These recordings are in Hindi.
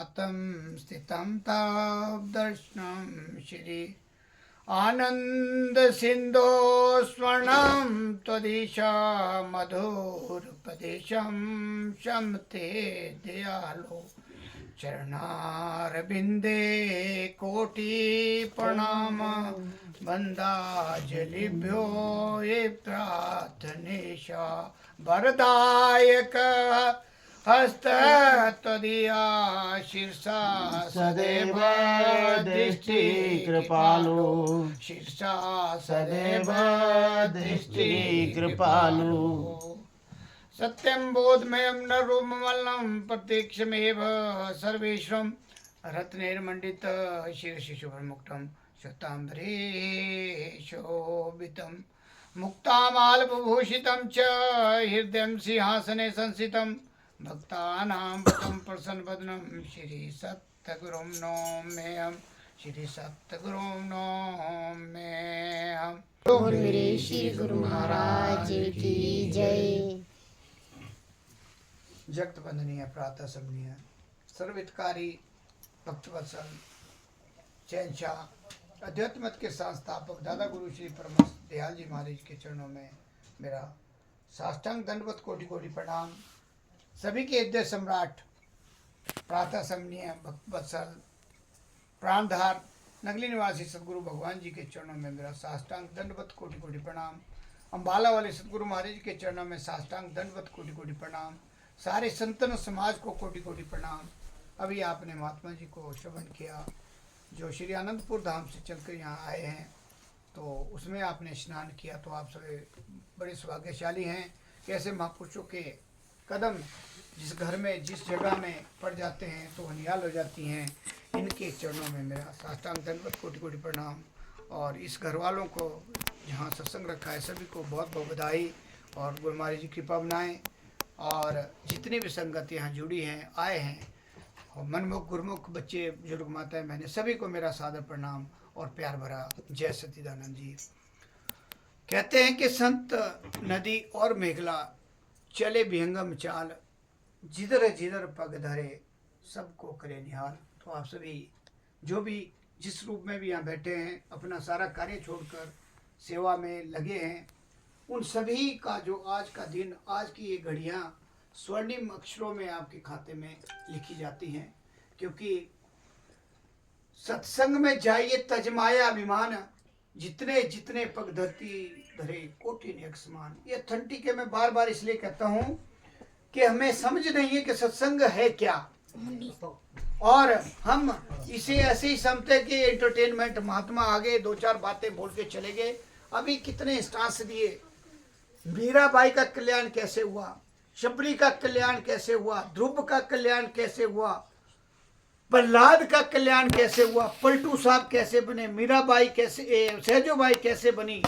पातं स्थितं तावदर्शनं श्री आनंद सिंधो स्वर्णं त्वदीशा मधुरपदेशं शमते दयालो चरणारविंदे कोटि प्रणाम वंदाजलिभ्यो ये प्रार्थनेशा वरदायक हस्त त्वदीया शीर्षा सदैव दृष्टि कृपालु शीर्षा सदैव दृष्टि कृपालु सत्यं बोधमयं न रूपमल्लं प्रत्यक्षमेव सर्वेश्वरं रत्नैर्मण्डित शीर्षशुभमुक्तं श्वेताम्बरे शोभितं मुक्तामालभूषितं च हृदयं सिंहासने संस्थितं भक्तानां वरदं प्रसन्नवदनं श्री सद्गुरुं नौम्यहं श्री सद्गुरुं नौम्यहं। बोल मेरे श्री गुरु महाराज की जय। जगत वंदनीय प्रातः समनीय सर्वहितकारी भक्तवत्सल शहंशाह अध्यात्म मत के संस्थापक दादा गुरु श्री परमहंस दयाल जी महाराज के चरणों में मेरा साष्टांग दंडवत कोटि कोटि प्रणाम। सभी के हृदय सम्राट प्रातः समनीय भक्तवत्सल प्राणधार नगली निवासी सदगुरु भगवान जी के चरणों में मेरा साष्टांग दंडवत कोटि कोटि प्रणाम। अम्बाला वाले सदगुरु महाराज के चरणों में साष्टांग दंडवत कोटि कोटि प्रणाम। सारे संतन समाज को कोटि कोटि प्रणाम। अभी आपने महात्मा जी को श्रवण किया जो श्री आनंदपुर धाम से चलकर यहाँ आए हैं, तो उसमें आपने स्नान किया। तो आप सभी बड़े सौभाग्यशाली हैं। कैसे महापुरुषों के कदम जिस घर में जिस जगह में पड़ जाते हैं तो निहाल हो जाती हैं। इनके चरणों में मेरा साष्टांग दंडवत कोटि कोटि प्रणाम। और इस घर वालों को जहाँ सत्संग रखा है सभी को बहुत बहुत बधाई और गुरु महाराज जी कृपा बनाएं। और जितनी भी संगत यहाँ जुड़ी हैं आए हैं और मनमुख गुरुमुख बच्चे बुजुर्ग माताएं बहनें सभी को मेरा सादर प्रणाम और प्यार भरा जय सच्चिदानंद जी। कहते हैं कि संत नदी और मेघला चले विहंगम चाल जिधर जिधर पग धरे सबको करे निहाल। तो आप सभी जो भी जिस रूप में भी यहाँ बैठे हैं अपना सारा कार्य छोड़कर सेवा में लगे हैं, उन सभी का जो आज का दिन आज की ये घड़ियाँ स्वर्णिम अक्षरों में आपके खाते में लिखी जाती हैं। क्योंकि सत्संग में जाइए तजमाया अभिमान जितने जितने पग धरती धरे कोटि नेक समान। ये अथेंटिक के मैं बार बार इसलिए कहता हूँ कि हमें समझ नहीं है कि सत्संग है क्या, और हम इसे ऐसे ही समझते कि एंटरटेनमेंट महात्मा आगे दो चार बातें बोल के चले गए। अभी कितने स्टांस दिए, मीराबाई का कल्याण कैसे हुआ, शबरी का कल्याण कैसे हुआ, ध्रुव का कल्याण कैसे हुआ, प्रहलाद का कल्याण कैसे हुआ, पलटू साहब कैसे बने, मीराबाई कैसे, सहजोबाई कैसे बनी।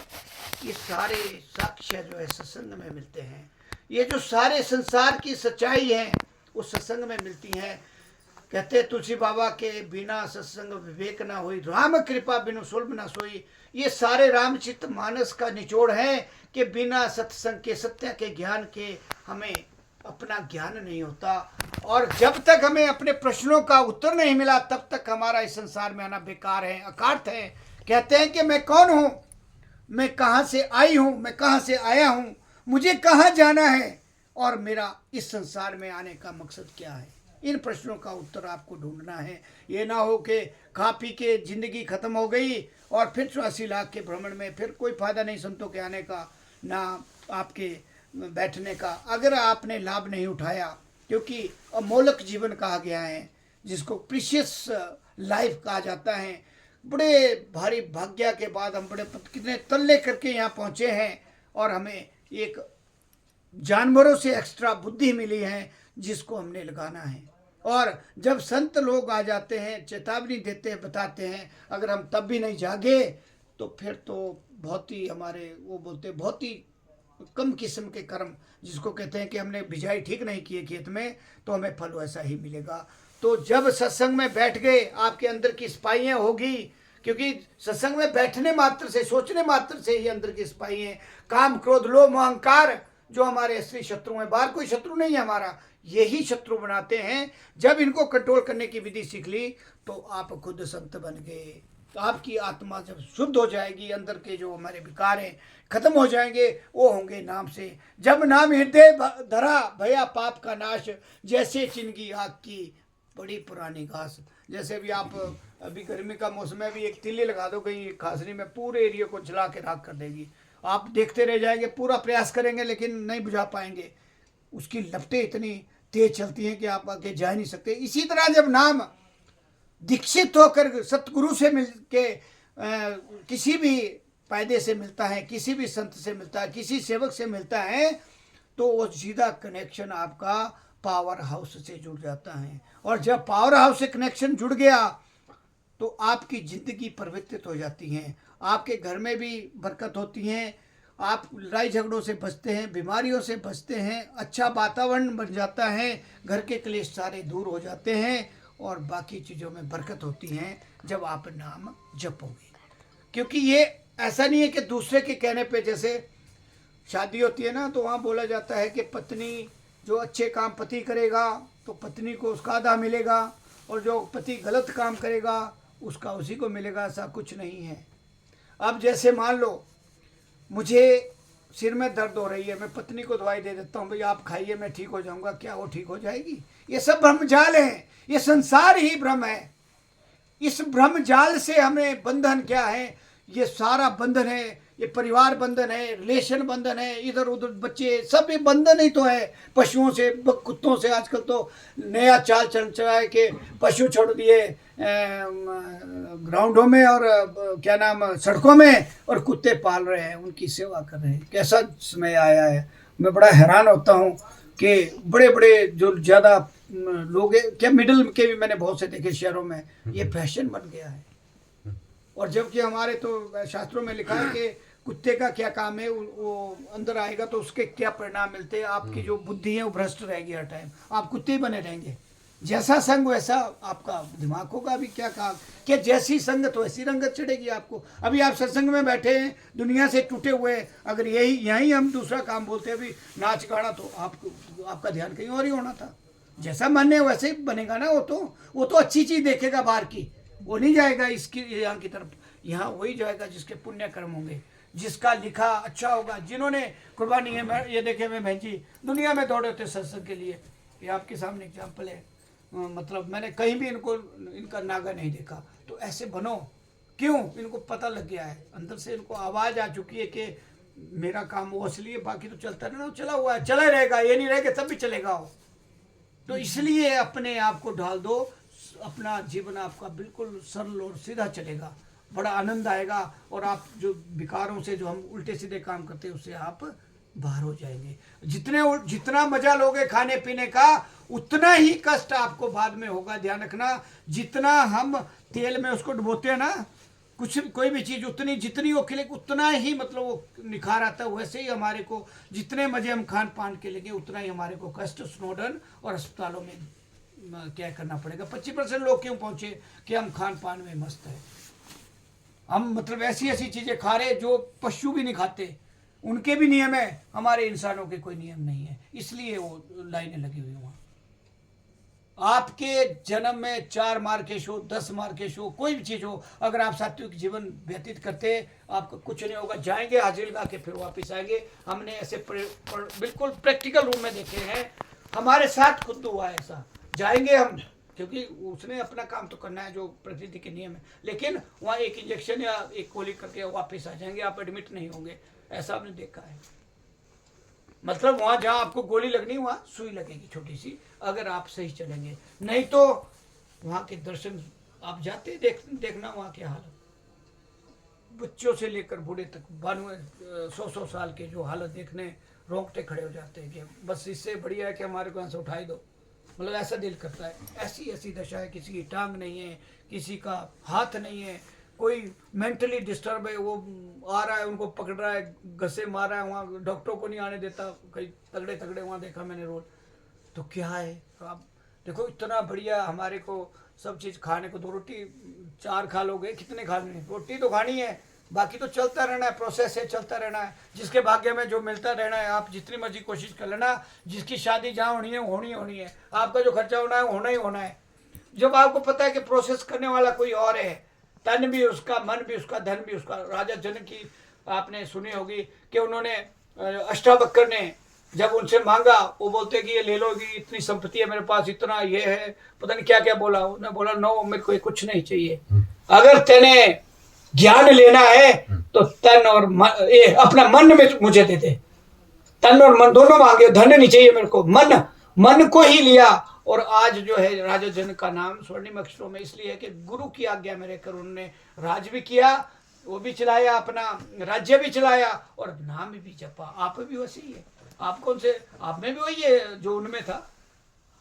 ये सारे साक्ष्य जो है सत्संग में मिलते हैं। ये जो सारे संसार की सच्चाई है उस सत्संग में मिलती हैं। कहते तुलसी बाबा के बिना सत्संग विवेक ना हुई, राम कृपा बिनु सुलभ ना सोई। ये सारे रामचित मानस का निचोड़ है कि बिना सत्संग के सत्य के ज्ञान के हमें अपना ज्ञान नहीं होता। और जब तक हमें अपने प्रश्नों का उत्तर नहीं मिला तब तक हमारा इस संसार में आना बेकार है, अकार्थ है। कहते हैं कि मैं कौन हूँ, मैं कहाँ से आई हूँ, मैं कहाँ से आया हूँ, मुझे कहाँ जाना है और मेरा इस संसार में आने का मकसद क्या है। इन प्रश्नों का उत्तर आपको ढूंढना है। ये ना हो कि खा पी के जिंदगी खत्म हो गई और फिर 84 लाख के भ्रमण में फिर कोई फायदा नहीं संतों के आने का, ना आपके बैठने का, अगर आपने लाभ नहीं उठाया। क्योंकि अमोलक जीवन कहा गया है जिसको प्रीशियस लाइफ कहा जाता है। बड़े भारी भाग्य के बाद हम बड़े कितने तल्ले करके यहाँ पहुँचे हैं और हमें एक जानवरों से एक्स्ट्रा बुद्धि मिली है जिसको हमने लगाना है। और जब संत लोग आ जाते हैं, चेतावनी देते हैं, बताते हैं, अगर हम तब भी नहीं जागे तो फिर तो बहुत ही हमारे वो बोलते बहुत ही कम किस्म के कर्म, जिसको कहते हैं कि हमने बिजाई ठीक नहीं किए खेत में तो हमें फल वैसा ही मिलेगा। तो जब सत्संग में बैठ गए आपके अंदर की सिपाहियाँ होगी, क्योंकि सत्संग में बैठने मात्र से, सोचने मात्र से ही अंदर की सिपाही हैं। काम क्रोध लोभ अहंकार जो हमारे असली शत्रु हैं, बाहर कोई शत्रु नहीं है हमारा, यही शत्रु बनाते हैं। जब इनको कंट्रोल करने की विधि सीख ली तो आप खुद संत बन गए। तो आपकी आत्मा जब शुद्ध हो जाएगी, अंदर के जो हमारे विकार हैं खत्म हो जाएंगे, वो होंगे नाम से। जब नाम हृदय धरा भया पाप का नाश, जैसे चिनगी आग की बड़ी पुरानी घास। जैसे भी आप अभी गर्मी का मौसम है, अभी एक तिल्ली लगा दो कहीं खासरी में, पूरे एरिया को जला के राख कर देगी। आप देखते रह जाएंगे, पूरा प्रयास करेंगे लेकिन नहीं बुझा पाएंगे। उसकी लपटें इतनी तेज चलती हैं कि आप आगे जा नहीं सकते। इसी तरह जब नाम दीक्षित होकर सतगुरु से मिल के किसी भी फायदे से मिलता है, किसी भी संत से मिलता है, किसी सेवक से मिलता है, तो वो सीधा कनेक्शन आपका पावर हाउस से जुड़ जाता है। और जब पावर हाउस से कनेक्शन जुड़ गया तो आपकी ज़िंदगी परिवर्तित हो जाती है। आपके घर में भी बरकत होती है, आप लड़ाई झगड़ों से बचते हैं, बीमारियों से बचते हैं, अच्छा वातावरण बन जाता है, घर के क्लेश सारे दूर हो जाते हैं और बाकी चीज़ों में बरकत होती है जब आप नाम जपोगे। क्योंकि ये ऐसा नहीं है कि दूसरे के कहने पे, जैसे शादी होती है ना तो वहाँ बोला जाता है कि पत्नी जो अच्छे काम पति करेगा तो पत्नी को उसका आधा मिलेगा, और जो पति गलत काम करेगा उसका उसी को मिलेगा। ऐसा कुछ नहीं है। अब जैसे मान लो मुझे सिर में दर्द हो रही है, मैं पत्नी को दवाई दे देता हूँ, भाई आप खाइए मैं ठीक हो जाऊँगा, क्या वो ठीक हो जाएगी? ये सब भ्रमजाल हैं, ये संसार ही भ्रम है। इस भ्रम जाल से हमें बंधन क्या है? ये सारा बंधन है, ये परिवार बंधन है, रिलेशन बंधन है, इधर उधर बच्चे सब ये बंधन ही तो है। पशुओं से, कुत्तों से आजकल तो नया चाल चल चला है कि पशु छोड़ दिए ग्राउंडों में और क्या नाम सड़कों में, और कुत्ते पाल रहे हैं, उनकी सेवा कर रहे हैं। कैसा समय आया है। मैं बड़ा हैरान होता हूँ कि बड़े बड़े जो ज़्यादा लोग हैं, क्या मिडिल के भी मैंने बहुत से देखे शहरों में, ये फैशन बन गया है। और जबकि हमारे तो शास्त्रों में लिखा है कि कुत्ते का क्या काम है, वो अंदर आएगा तो उसके क्या परिणाम मिलते हैं। आपकी जो बुद्धि है वो भ्रष्ट रहेगी, हर टाइम आप कुत्ते ही बने रहेंगे। जैसा संग वैसा आपका दिमाग होगा। भी क्या कहा कि जैसी संगत वैसी रंगत चढ़ेगी आपको। अभी आप सत्संग में बैठे हैं, दुनिया से टूटे हुए, अगर यही हम दूसरा काम बोलते हैं, अभी नाच गाना, तो आपका ध्यान कहीं और ही होना था। जैसा मन है वैसे ही बनेगा ना। वो तो अच्छी चीज़ देखेगा बाहर की, वो नहीं जाएगा इसकी यहाँ की तरफ। यहाँ वही जाएगा जिसके पुण्य कर्म होंगे, जिसका लिखा अच्छा होगा, जिन्होंने कुर्बानी है। मैं ये देखे, मैं बहन जी दुनिया में दौड़े थे सत्संग के लिए, ये आपके सामने एग्जाम्पल है। मतलब मैंने कहीं भी इनका नागा नहीं देखा। तो ऐसे बनो। क्यों? इनको पता लग गया है, अंदर से इनको आवाज़ आ चुकी है कि मेरा काम वो असली है, बाकी तो चलता रहना, चला हुआ है, चला रहेगा, ये नहीं रहेगा तब भी चलेगा वो। तो इसलिए अपने आप को ढाल दो, अपना जीवन आपका बिल्कुल सरल और सीधा चलेगा, बड़ा आनंद आएगा। और आप जो विकारों से, जो हम उल्टे सीधे काम करते हैं, उससे आप बाहर हो जाएंगे। जितना मजा लोगे खाने पीने का, उतना ही कष्ट आपको बाद में होगा। ध्यान रखना, जितना हम तेल में उसको डुबोते हैं ना, कोई भी चीज़ जितनी वो खिले उतना ही मतलब वो निखार आता है। वैसे ही हमारे को जितने मजे हम खान पान के लेंगे, उतना ही हमारे को कष्ट स्नोडन और अस्पतालों में क्या करना पड़ेगा। 25% लोग क्यों पहुंचे कि हम खान पान में मस्त है। हम मतलब ऐसी ऐसी चीज़ें खा रहे जो पशु भी नहीं खाते, उनके भी नियम है, हमारे इंसानों के कोई नियम नहीं है। इसलिए वो लाइनें लगी हुई वहाँ। आपके जन्म में 4 मार्केश हो, 10 मार्केश हो, कोई भी चीज़ हो, अगर आप सात्विक जीवन व्यतीत करते, आपको कुछ नहीं होगा। जाएंगे हाजिर लगा के फिर वापस आएंगे। हमने ऐसे बिल्कुल प्रैक्टिकल रूम में देखे हैं, हमारे साथ खुद हुआ है ऐसा। जाएंगे हम, क्योंकि उसने अपना काम तो करना है जो प्रकृति के नियम है, लेकिन वहाँ एक इंजेक्शन या एक गोली करके वापस आ जाएंगे, आप एडमिट नहीं होंगे। ऐसा आपने देखा है। मतलब वहाँ जहाँ आपको गोली लगनी, वहाँ सुई लगेगी छोटी सी, अगर आप सही चलेंगे। नहीं तो वहाँ के दर्शन आप जाते देखना वहाँ की हालत, बच्चों से लेकर बूढ़े तक 92-100 साल के जो हालत देखने रोंगटे खड़े हो जाते हैं कि बस इससे बढ़िया है कि हमारे को यहाँ से उठाई दो। मतलब ऐसा दिल करता है। ऐसी ऐसी दशा है, किसी की टांग नहीं है, किसी का हाथ नहीं है, कोई मेंटली डिस्टर्ब है, वो आ रहा है उनको पकड़ रहा है, घसे मार रहा है, वहाँ डॉक्टरों को नहीं आने देता। कई तगड़े तगड़े वहाँ देखा मैंने रोल। तो क्या है, आप देखो इतना बढ़िया हमारे को सब चीज़ खाने को, 2 रोटी 4 खा लोगे, कितने खाने, रोटी तो खानी है, बाकी तो चलता रहना है, प्रोसेस है, चलता रहना है। जिसके भाग्य में जो मिलता रहना है, आप जितनी मर्जी कोशिश कर लेना, जिसकी शादी जहाँ होनी है होनी होनी है, आपका जो खर्चा होना है होना ही होना है। जब आपको पता है कि प्रोसेस करने वाला कोई और है, तन भी उसका, मन भी उसका, धन भी उसका। राजा जनक की आपने सुनी होगी कि उन्होंने अष्टावक्र ने जब उनसे मांगा, वो बोलते कि ये ले लो, कि इतनी संपत्ति है मेरे पास, इतना ये है, पता नहीं क्या क्या बोला। उन्होंने बोला नो, मेरे को ये कुछ नहीं चाहिए। अगर तेने ज्ञान लेना है तो तन और मन, ये अपना मन में मुझे दे दे। तन और मन दोनों मांगे, धन नहीं चाहिए मेरे को, मन को ही लिया। और आज जो है राजा जनक का नाम स्वर्णिम अक्षरों में इसलिए है कि गुरु की आज्ञा में रहकर उन्होंने राज भी किया, वो भी चलाया, अपना राज्य भी चलाया और नाम भी जपा। आप भी वैसे ही है। आप कौन से, आप में भी वही है जो उनमें था।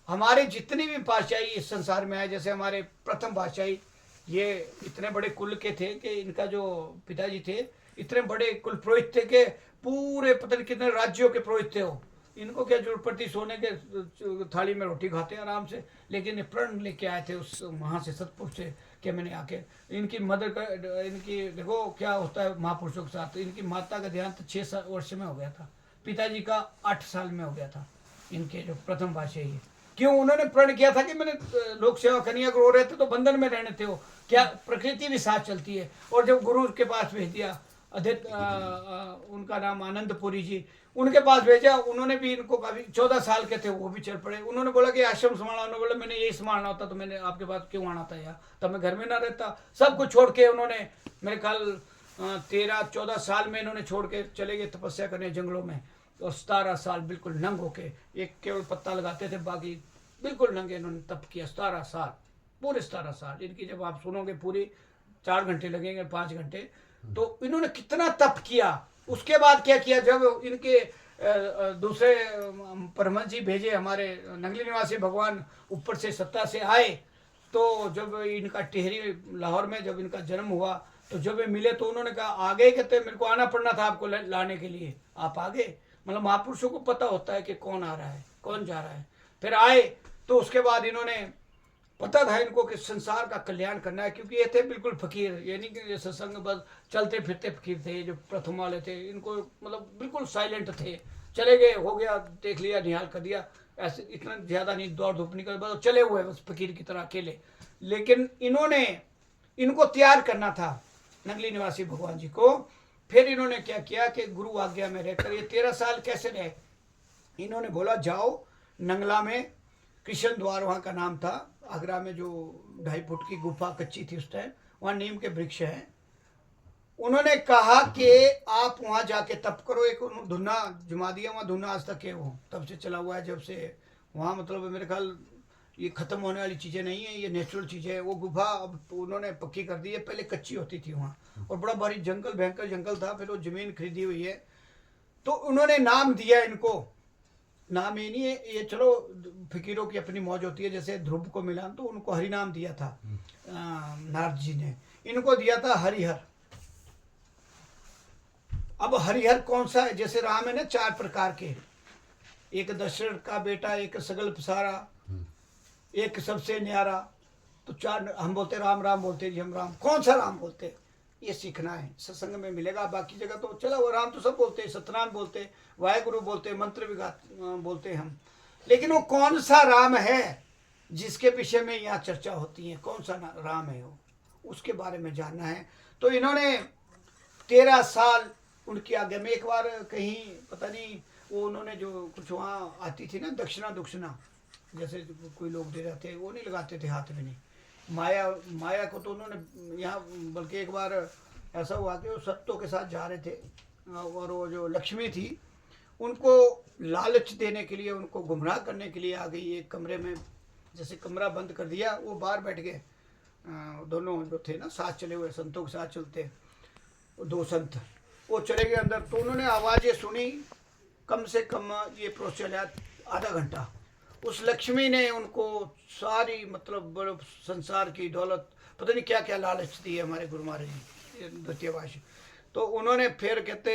हमारे जितने भी बादशाही इस संसार में आए, जैसे हमारे प्रथम बादशाही, ये इतने बड़े कुल के थे कि इनका जो पिताजी थे इतने बड़े कुल पुरोहित थे कि पूरे पता नहीं कितने राज्यों के पुरोहित थे वो। इनको क्या जरूरत पड़ती, सोने के थाली में रोटी खाते आराम से। लेकिन ये प्रण लेके आए थे उस वहाँ से, सतपुर से, कि मैंने आके इनकी मदर का, इनकी देखो क्या होता है महापुरुषों के साथ। इनकी माता का देहांत 6 वर्ष में हो गया था, पिताजी का 8 साल में हो गया था। इनके जो प्रथम बादशाही है, क्यों उन्होंने प्रण किया था कि मैंने लोक सेवा करनी है। अगर वो रहते तो बंधन में रहने थे वो, क्या प्रकृति भी साथ चलती है। और जब गुरु के पास भेज दिया, उनका नाम आनंदपुरी जी, उनके पास भेजा। उन्होंने भी इनको काफी 14 साल के थे, वो भी चल पड़े। उन्होंने बोला कि आश्रम संभालना, उन्होंने बोला मैंने यही संभालना होता तो मैंने आपके पास क्यों आना था यार, तब मैं घर में ना रहता। सब कुछ छोड़ के उन्होंने, मेरे ख्याल 13-14 साल में इन्होंने छोड़ के चले गए तपस्या करने जंगलों में। और 17 साल बिल्कुल नंग होके, एक केवल पत्ता लगाते थे, बाकी बिल्कुल नंगे इन्होंने तप किया। 17 साल, पूरे 17 साल इनकी जब आप सुनोगे पूरी 4 घंटे लगेंगे, 5 घंटे। तो इन्होंने कितना तप किया। उसके बाद क्या किया, जब इनके दूसरे परमहंस जी भेजे, हमारे नंगली निवासी भगवान ऊपर से सत्ता से आए, तो जब इनका टिहरी लाहौर में जब इनका जन्म हुआ, तो जब ये मिले तो उन्होंने कहा आ गए, कहते मेरे को आना पड़ना था आपको लाने के लिए, आप आ गए। मतलब महापुरुषों को पता होता है कि कौन आ रहा है कौन जा रहा है। फिर आए तो उसके बाद इन्होंने, पता था इनको कि संसार का कल्याण करना है, क्योंकि ये थे बिल्कुल फकीर। ये नहीं कि ये सत्संग बस चलते फिरते फकीर थे। ये जो प्रथम वाले थे, इनको मतलब बिल्कुल साइलेंट थे। चले गए, हो गया, देख लिया, निहाल कर दिया, ऐसे इतना ज़्यादा नहीं दौड़ धूप नहीं कर, बस चले हुए बस फकीर की तरह अकेले। लेकिन इन्होंने, इनको तैयार करना था नंगली निवासी भगवान जी को। फिर इन्होंने क्या किया कि गुरु आज्ञा में रहकर ये 13 साल कैसे रहे। इन्होंने बोला जाओ नंगला में, कृष्ण द्वार वहाँ का नाम था, आगरा में जो 2.5 फुट की गुफा कच्ची थी उस टाइम, वहाँ नीम के वृक्ष हैं। उन्होंने कहा कि आप वहाँ जाके तप करो। एक धुना जुमा दिया, वहाँ धुना आज तक है, वो तब से चला हुआ है। जब से वहाँ मतलब मेरे ख्याल ये ख़त्म होने वाली चीज़ें नहीं है, ये नेचुरल चीज़ें है। वो गुफा अब उन्होंने पक्की कर दी है, पहले कच्ची होती थी वहाँ, और बड़ा भारी जंगल, भयंकर जंगल था। फिर वो ज़मीन खरीदी हुई है। तो उन्होंने नाम दिया इनको, नाम ये नहीं है, ये चलो फकीरों की अपनी मौज होती है। जैसे ध्रुव को मिला तो उनको हरि नाम दिया था नारद जी ने, इनको दिया था हरिहर। अब हरिहर कौन सा है, जैसे राम है ना 4 प्रकार के, एक दशरथ का बेटा, एक सगल पसारा, एक सबसे न्यारा। तो 4 हम बोलते राम राम बोलते जी, हम राम, कौन सा राम बोलते, ये सीखना है, सत्संग में मिलेगा। बाकी जगह तो चला वो राम तो सब बोलते हैं, सतनाम बोलते, वाहेगुरु बोलते, मंत्र भी बोलते हम। लेकिन वो कौन सा राम है जिसके विषय में यहाँ चर्चा होती है, कौन सा राम है वो, उसके बारे में जानना है। तो इन्होंने 13 साल उनकी आज्ञा में, एक बार कहीं पता नहीं वो उन्होंने जो कुछ वहाँ आती थी ना दक्षिणा दुक्षिणा, जैसे कोई लोग दे रहे थे, वो नहीं लगाते थे हाथ में, नहीं माया को तो उन्होंने यहाँ, बल्कि एक बार ऐसा हुआ कि वो सत्तों के साथ जा रहे थे, और वो जो लक्ष्मी थी उनको लालच देने के लिए, उनको गुमराह करने के लिए आ गई एक कमरे में। जैसे कमरा बंद कर दिया, वो बाहर बैठ गए, दोनों जो थे ना साथ चले हुए संतों के साथ चलते, 2 संत, वो चले गए अंदर। तो उन्होंने आवाज़ें सुनी, कम से कम ये प्रोसेस चला आधा घंटा। उस लक्ष्मी ने उनको सारी मतलब संसार की दौलत, पता नहीं क्या क्या लालच दी है हमारे गुरु महाराज जी द्वितीयवासी। तो उन्होंने फिर कहते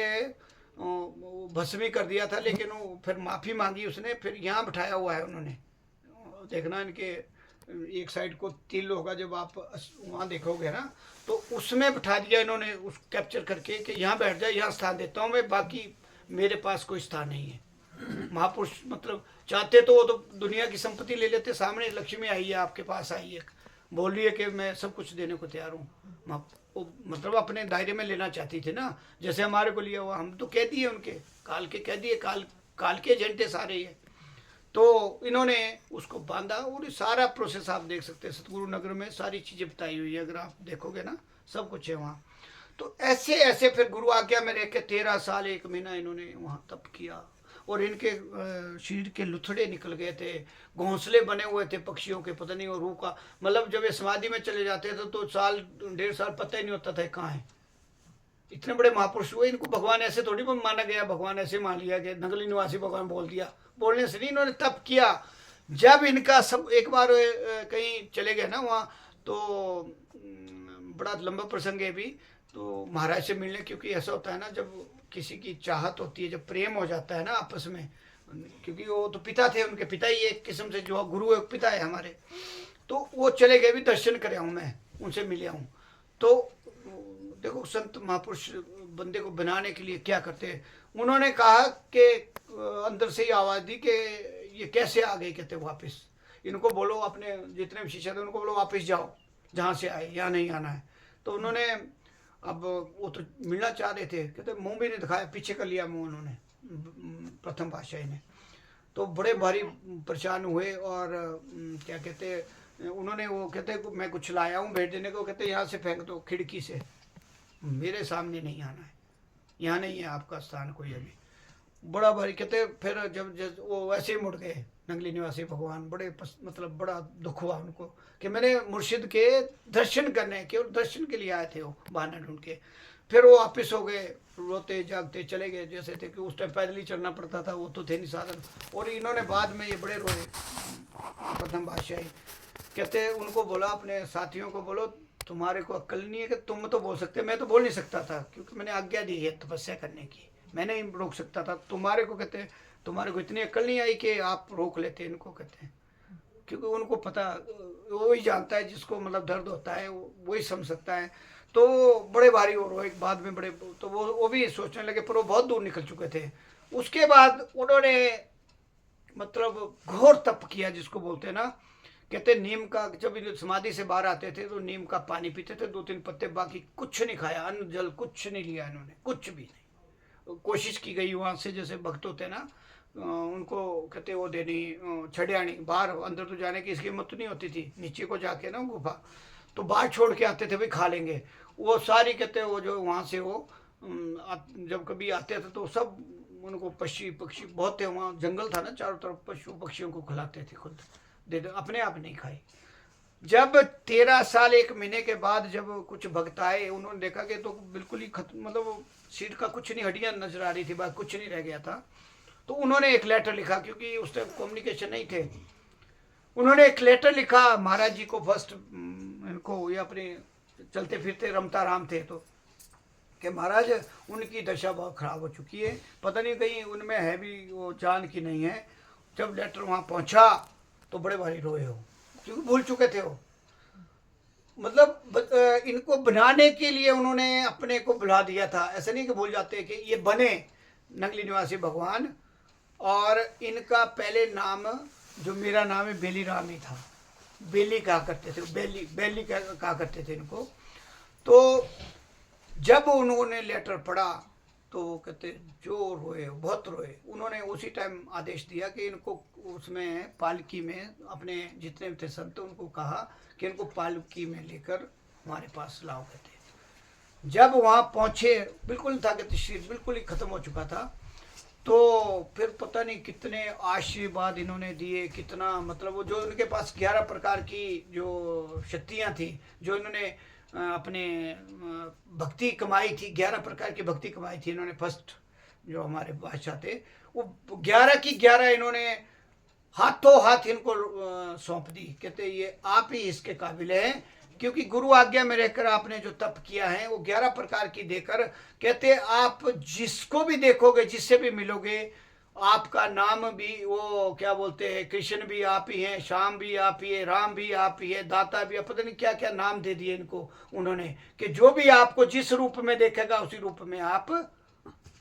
भस्मी कर दिया था, लेकिन वो फिर माफ़ी मांगी उसने, फिर यहाँ बिठाया हुआ है उन्होंने। देखना इनके एक साइड को तिल होगा, जब आप वहाँ देखोगे ना, तो उसमें बिठा दिया इन्होंने, उस कैप्चर करके कि यहाँ बैठ जाए, यहाँ स्थान देता हूँ मैं, बाकी मेरे पास कोई स्थान नहीं है। महापुरुष मतलब चाहते तो वो तो दुनिया की संपत्ति ले लेते, सामने लक्ष्मी आई है, आपके पास आई है, बोल रही है कि मैं सब कुछ देने को तैयार हूँ, मतलब अपने दायरे में लेना चाहती थी ना, जैसे हमारे को लिया हुआ, हम तो कह दिए उनके, काल के कह दिए, काल के एजेंटे सारे ये, तो इन्होंने उसको बांधा। और ये सारा प्रोसेस आप देख सकते हैं, सतगुरु नगर में सारी चीज़ें बताई हुई है, अगर आप देखोगे ना सब कुछ है वहाँ। तो ऐसे ऐसे फिर गुरु आज्ञा में रह के 13 साल 1 महीना इन्होंने वहाँ तप किया, और इनके शरीर के लुथड़े निकल गए थे, घोंसले बने हुए थे पक्षियों के, पता नहीं वो रूह का, मतलब जब ये समाधि में चले जाते थे तो साल 1.5 साल पता ही नहीं होता था कहाँ है। इतने बड़े महापुरुष हुए, इनको भगवान ऐसे थोड़ी माना गया, भगवान ऐसे मान लिया कि नगली निवासी भगवान बोल दिया, बोलने से नहीं, इन्होंने तप किया। जब इनका सब एक बार कहीं चले गए ना वहाँ, तो बड़ा लंबा प्रसंग है भी, तो महाराज से मिलने, क्योंकि ऐसा होता है ना जब किसी की चाहत होती है, जब प्रेम हो जाता है ना आपस में, क्योंकि वो तो पिता थे, उनके पिता ही एक किस्म से, जो गुरु है पिता है हमारे, तो वो चले गए भी, दर्शन करे हूँ मैं, उनसे मिले हूँ। तो देखो संत महापुरुष बंदे को बनाने के लिए क्या करते हैं, उन्होंने कहा कि अंदर से ही आवाज़ दी कि ये कैसे आ गए, कहते वापस, इनको बोलो, अपने जितने भी शिष्य थे उनको बोलो वापस जाओ जहाँ से आए, यहाँ नहीं आना है। तो उन्होंने, अब वो तो मिलना चाह रहे थे, कहते मुंह भी नहीं दिखाया, पीछे कर लिया मुंह उन्होंने, प्रथम बादशाह ने। तो बड़े भारी परेशान हुए, और क्या कहते उन्होंने, वो कहते मैं कुछ लाया हूँ भेज देने को, कहते यहाँ से फेंक दो खिड़की से, मेरे सामने नहीं आना है, यहाँ नहीं है आपका स्थान कोई अभी। बड़ा भारी, कहते फिर जब वो वैसे ही मुड़ गए नंगली निवासी भगवान, बड़े मतलब बड़ा दुख हुआ उनको कि मैंने मुर्शिद के दर्शन करने, केवल दर्शन के लिए आए थे वो, बहाना ढूंढ के। फिर वो वापिस हो गए, रोते जागते चले गए, जैसे थे कि उस टाइम पैदल ही चलना पड़ता था, वो तो थे नहीं साधन। और इन्होंने बाद में ये बड़े रोए, प्रथम बादशाही, कहते उनको बोला, अपने साथियों को बोलो, तुम्हारे को अक्ल नहीं है कि तुम तो बोल सकते, मैं तो बोल नहीं सकता था, क्योंकि मैंने आज्ञा दी है तपस्या करने की, मैं नहीं रोक सकता था। तुम्हारे को, कहते तुम्हारे को इतनी अक्ल नहीं आई कि आप रोक लेते इनको, कहते हैं, क्योंकि उनको पता, वो ही जानता है जिसको मतलब दर्द होता है, वो ही समझ सकता है। तो बड़े भारी हो रहे एक बाद में बड़े, तो वो भी सोचने लगे, पर वो बहुत दूर निकल चुके थे। उसके बाद उन्होंने मतलब घोर तप किया, जिसको बोलते हैं ना, कहते नीम का, जब समाधि से बाहर आते थे तो नीम का पानी पीते थे, 2-3 पत्ते, बाकी कुछ नहीं खाया, अन्न जल कुछ नहीं लिया इन्होंने, कुछ भी नहीं। कोशिश की गई वहाँ से, जैसे भक्त होते ना, उनको कहते वो देनी छड़ियाणी, बाहर, अंदर तो जाने की इसकी हिम्मत नहीं होती थी, नीचे को जाके ना गुफा, तो बाहर छोड़ के आते थे, भाई खा लेंगे वो सारी, कहते वो जो वहाँ से वो जब कभी आते थे तो सब उनको पक्षी बहुत थे, वहाँ जंगल था ना चारों तरफ, पशु पक्षियों को खिलाते थे, खुद दे दो, अपने आप नहीं खाई। जब 13 साल 1 महीने के बाद जब कुछ भक्त आए, उन्होंने देखा कि तो बिल्कुल ही खत्म, मतलब शरीर का कुछ नहीं, हड्डियां नजर आ रही थी, बात कुछ नहीं रह गया था। तो उन्होंने एक लेटर लिखा, क्योंकि उस टाइम कम्युनिकेशन नहीं थे, उन्होंने एक लेटर लिखा महाराज जी को, फर्स्ट इनको, ये अपने चलते फिरते रमता राम थे, तो कि महाराज उनकी दशा बहुत खराब हो चुकी है, पता नहीं कहीं उनमें है भी वो जान की नहीं है। जब लेटर वहाँ पहुँचा तो बड़े भारी रोए हो, क्योंकि भूल चुके थे वो, मतलब इनको बनाने के लिए उन्होंने अपने को बुला दिया था, ऐसा नहीं कि भूल जाते कि ये बने नंगली निवासी भगवान। और इनका पहले नाम, जो मेरा नाम है, बेली राम ही था, बेली कहा करते थे, बेली कहा करते थे इनको। तो जब उन्होंने लेटर पढ़ा तो कहते जो रोए, बहुत रोए। उन्होंने उसी टाइम आदेश दिया कि इनको उसमें पालकी में, अपने जितने भी थे संत, उनको कहा कि इनको पालकी में लेकर हमारे पास लाओ। कहते जब वहाँ पहुँचे, बिल्कुल था, कहते शरीर बिल्कुल ही खत्म हो चुका था। तो फिर पता नहीं कितने आशीर्वाद इन्होंने दिए, कितना, मतलब वो जो उनके पास 11 प्रकार की जो शक्तियाँ थी, जो इन्होंने अपने भक्ति कमाई थी, 11 प्रकार की भक्ति कमाई थी इन्होंने। फर्स्ट जो हमारे बादशाह थे, वो 11 की 11 इन्होंने हाथों हाथ इनको सौंप दी। कहते ये आप ही इसके काबिल हैं, क्योंकि गुरु आज्ञा में रहकर आपने जो तप किया है वो 11 प्रकार की देकर, कहते आप जिसको भी देखोगे, जिससे भी मिलोगे, आपका नाम भी वो क्या बोलते हैं, कृष्ण भी आप ही हैं, श्याम भी आप ही है, राम भी आप ही है, दाता भी, पता नहीं क्या क्या नाम दे दिए इनको उन्होंने, कि जो भी आपको जिस रूप में देखेगा उसी रूप में आप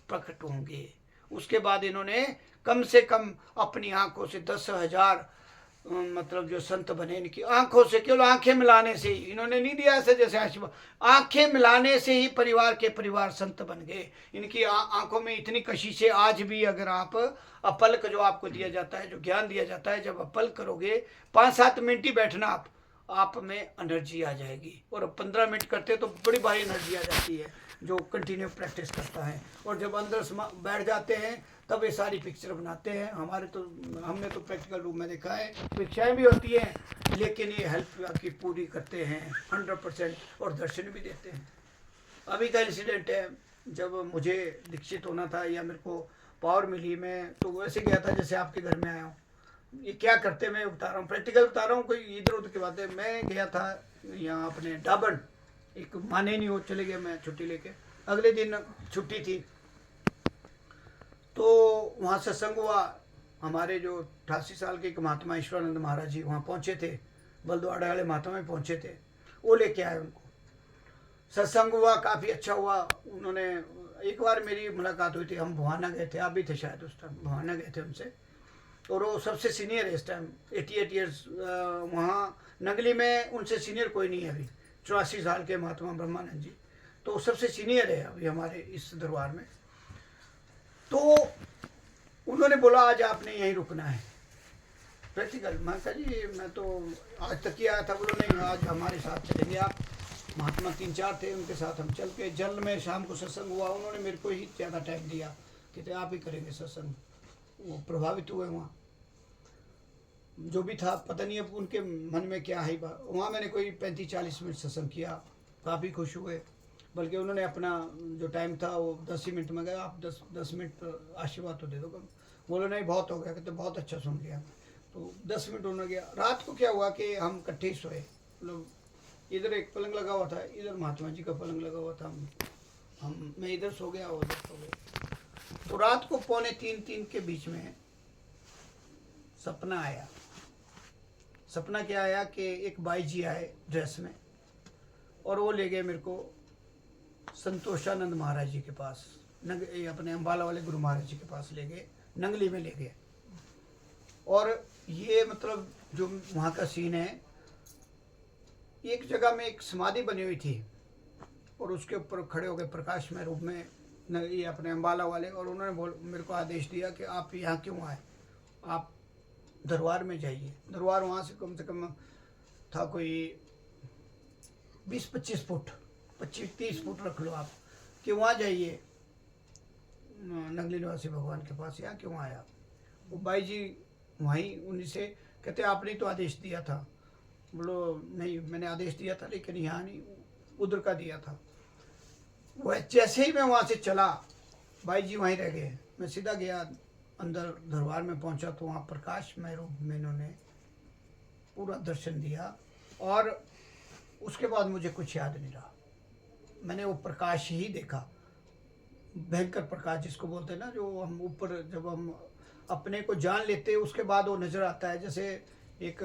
प्रकट होंगे। उसके बाद इन्होंने कम से कम अपनी आंखों से 10,000 मतलब जो संत बने, इनकी आंखों से, केवल आंखें मिलाने से ही, इन्होंने नहीं दिया ऐसे जैसे आशीर्वाद, आंखें मिलाने से ही परिवार के परिवार संत बन गए। इनकी आंखों में इतनी कशिश है, आज भी अगर आप अपलक जो आपको दिया जाता है, जो ज्ञान दिया जाता है, जब अपल करोगे 5-7 मिनट ही बैठना आप में एनर्जी आ जाएगी, और 15 मिनट करते तो बड़ी भारी एनर्जी आ जाती है जो कंटिन्यू प्रैक्टिस करता है। और जब अंदर बैठ जाते हैं तब ये सारी पिक्चर बनाते हैं। हमने तो प्रैक्टिकल रूप में देखा है, परीक्षाएं भी होती हैं लेकिन ये हेल्प आपकी पूरी करते हैं 100%, और दर्शन भी देते हैं। अभी का इंसिडेंट है, जब मुझे दीक्षित होना था या मेरे को पावर मिली, मैं तो वैसे गया था जैसे आपके घर में आया हूँ। ये क्या करते मैं बता रहा हूँ, प्रैक्टिकल बता रहा हूँ, कोई इधर उधर की बातें। मैं गया था यहाँ अपने डाबन, एक माने नहीं वो, चले गया मैं छुट्टी लेके, अगले दिन छुट्टी थी तो वहाँ सत्संग हुआ। हमारे जो 88 साल के एक महात्मा ईश्वरानंद महाराज जी वहाँ पहुँचे थे, बलद्वाड़ा वाले महात्मा में पहुँचे थे, वो लेके आए उनको। सत्संग हुआ, काफ़ी अच्छा हुआ। उन्होंने, एक बार मेरी मुलाकात हुई थी, हम भवाना गए थे, आप भी थे शायद उस टाइम, भवाना गए थे उनसे, और वो सबसे सीनियर है इस टाइम, 88 ईयर्स। वहाँ नगली में उनसे सीनियर कोई नहीं है अभी, 84 साल के महात्मा ब्रह्मानंद जी, तो सबसे सीनियर है अभी हमारे इस दरबार में। तो उन्होंने बोला आज आपने यहीं रुकना है प्रैक्टिकल। मैं कहा जी मैं तो आज तक ही आया था। बोलो नहीं, आज हमारे साथ चलेंगे आप। महात्मा 3-4 थे, उनके साथ हम चल के, जल में शाम को सत्संग हुआ। उन्होंने मेरे को ही ज़्यादा टाइम दिया, कहते आप ही करेंगे सत्संग। वो प्रभावित हुए वहाँ, जो भी था पता नहीं अब उनके मन में क्या है। वहाँ मैंने कोई 35-40 मिनट सत्संग किया, काफ़ी खुश हुए। बल्कि उन्होंने अपना जो टाइम था वो 10 ही मिनट में गया, आप 10 मिनट आशीर्वाद तो दे दो। बोलो नहीं बहुत हो गया, कहते बहुत अच्छा सुन लिया। तो 10 मिनट उन्होंने गया। रात को क्या हुआ कि हम इकट्ठे सोए, मतलब इधर एक पलंग लगा हुआ था, इधर महात्मा जी का पलंग लगा हुआ था। मैं इधर सो गया, वो उधर सो गए। तो रात को 2:45-3 के बीच में सपना आया। सपना क्या आया कि एक बाई जी आए ड्रेस में, और वो ले गए मेरे को संतोषानंद महाराज जी के पास, अपने अम्बाला वाले गुरु महाराज जी के पास ले गए, नंगली में ले गए। और ये मतलब जो वहाँ का सीन है, एक जगह में एक समाधि बनी हुई थी, और उसके ऊपर खड़े हो गए प्रकाशमय रूप में ये अपने अम्बाला वाले, और उन्होंने मेरे को आदेश दिया कि आप यहाँ क्यों आए, आप दरबार में जाइए। दरबार वहाँ से कम था कोई 20-25 फुट, 25-30 फुट रख लो आप, कि वहाँ जाइए नगली निवासी भगवान के पास। यहाँ क्यों आया? वो भाई जी वहीं उन्हीं से कहते आपने तो आदेश दिया था। बोलो नहीं, मैंने आदेश दिया था लेकिन यहाँ नहीं, उधर का दिया था। वह जैसे ही मैं वहाँ से चला, भाई जी वहीं रह गए। मैं सीधा गया अंदर दरबार में पहुँचा, तो वहाँ प्रकाशमय रूप में इन्होंने पूरा दर्शन दिया, और उसके बाद मुझे कुछ याद नहीं रहा। मैंने वो प्रकाश ही देखा, भयंकर प्रकाश जिसको बोलते हैं ना, जो हम ऊपर जब हम अपने को जान लेते हैं उसके बाद वो नज़र आता है। जैसे एक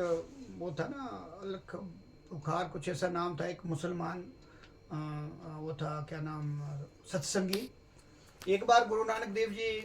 वो था ना, अलख बुखार कुछ ऐसा नाम था, एक मुसलमान वो था, क्या नाम, सत्संगी। एक बार गुरु नानक देव जी